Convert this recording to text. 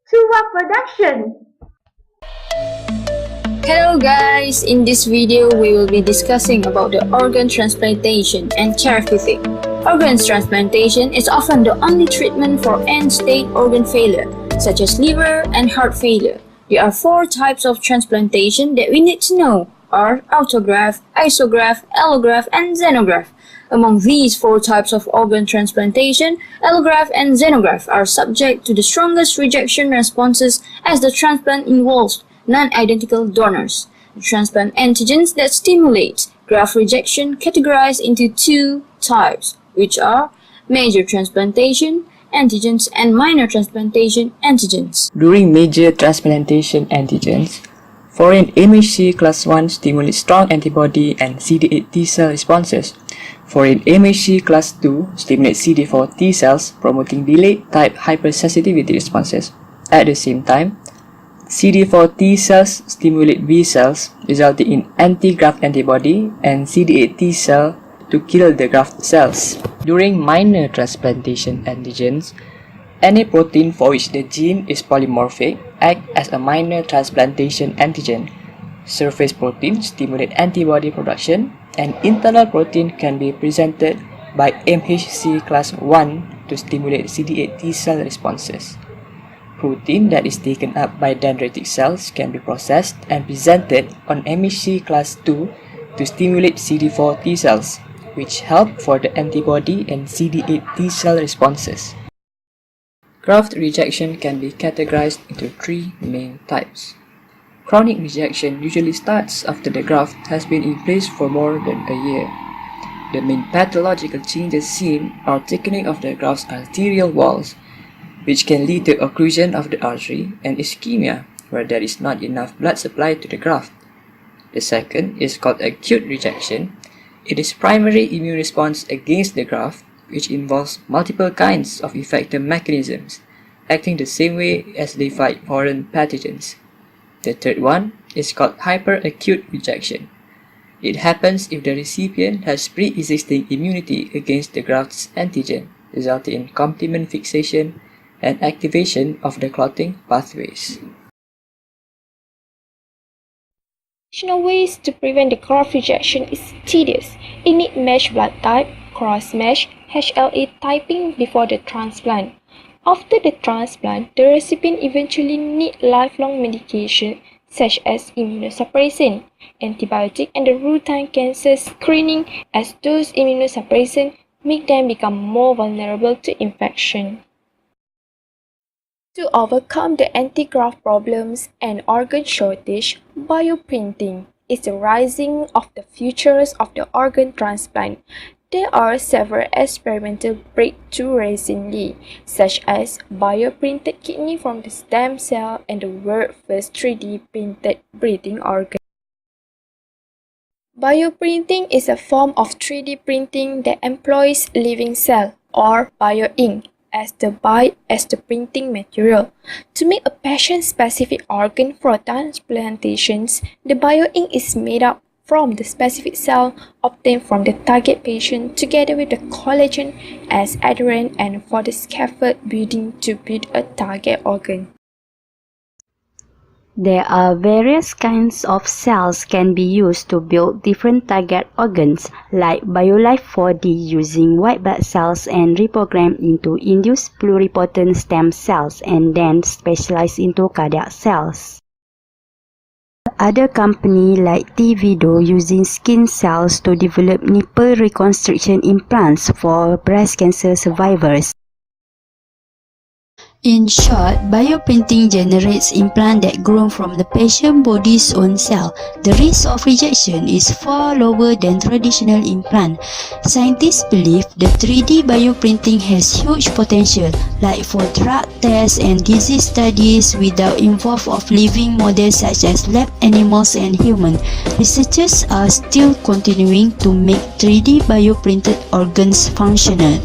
Suwa Production. Hello guys, in this video we will be discussing about the organ transplantation and therapeutic. Organ transplantation is often the only treatment for end-stage organ failure, such as liver and heart failure. There are 4 types of transplantation that we need to know, are autograft, isograft, allograft, and xenograft. Among these 4 types of organ transplantation, allograft and xenograft are subject to the strongest rejection responses as the transplant involves non-identical donors. The transplant antigens that stimulate graft rejection categorized into 2 types, which are major transplantation antigens and minor transplantation antigens. During major transplantation antigens, foreign MHC class 1 stimulates strong antibody and CD8 T cell responses. Foreign MHC class 2 stimulates CD4 T cells, promoting delayed type hypersensitivity responses. At the same time, CD4 T cells stimulate B cells, resulting in anti-graft antibody and CD8 T cell to kill the graft cells. During minor transplantation antigens, any protein for which the gene is polymorphic acts as a minor transplantation antigen. Surface protein stimulate antibody production, and internal protein can be presented by MHC class 1 to stimulate CD8 T cell responses. Protein that is taken up by dendritic cells can be processed and presented on MHC class 2 to stimulate CD4 T cells, which help for the antibody and CD8 T cell responses. Graft rejection can be categorized into 3 main types. Chronic rejection usually starts after the graft has been in place for more than a year. The main pathological changes seen are thickening of the graft's arterial walls, which can lead to occlusion of the artery, and ischemia, where there is not enough blood supply to the graft. The second is called acute rejection. It is primary immune response against the graft, which involves multiple kinds of effector mechanisms, acting the same way as they fight foreign pathogens. The third one is called hyperacute rejection. It happens if the recipient has pre-existing immunity against the graft's antigen, resulting in complement fixation and activation of the clotting pathways. Additional ways to prevent the graft rejection is tedious. It needs matched blood type, cross-match, HLA typing before the transplant. After the transplant, the recipient eventually needs lifelong medication such as immunosuppression, antibiotic, and the routine cancer screening, as those immunosuppression make them become more vulnerable to infection. To overcome the anti-graft problems and organ shortage, bioprinting is the rising of the futures of the organ transplant. There are several experimental breakthroughs recently, such as bioprinted kidney from the stem cell and the world's first 3D printed breathing organ. Bioprinting is a form of 3D printing that employs living cell or bioink as the printing material. To make a patient-specific organ for transplantations, the bioink is made up from the specific cell obtained from the target patient together with the collagen as adherent and for the scaffold building to build a target organ. There are various kinds of cells can be used to build different target organs, like BioLife 4D using white blood cells and reprogrammed into induced pluripotent stem cells and then specialized into cardiac cells. Other companies like TVido using skin cells to develop nipple reconstruction implants for breast cancer survivors. In short, bioprinting generates implants that grow from the patient body's own cell. The risk of rejection is far lower than traditional implant. Scientists believe the 3D bioprinting has huge potential, like for drug tests and disease studies without involvement of living models such as lab animals and humans. Researchers are still continuing to make 3D bioprinted organs functional.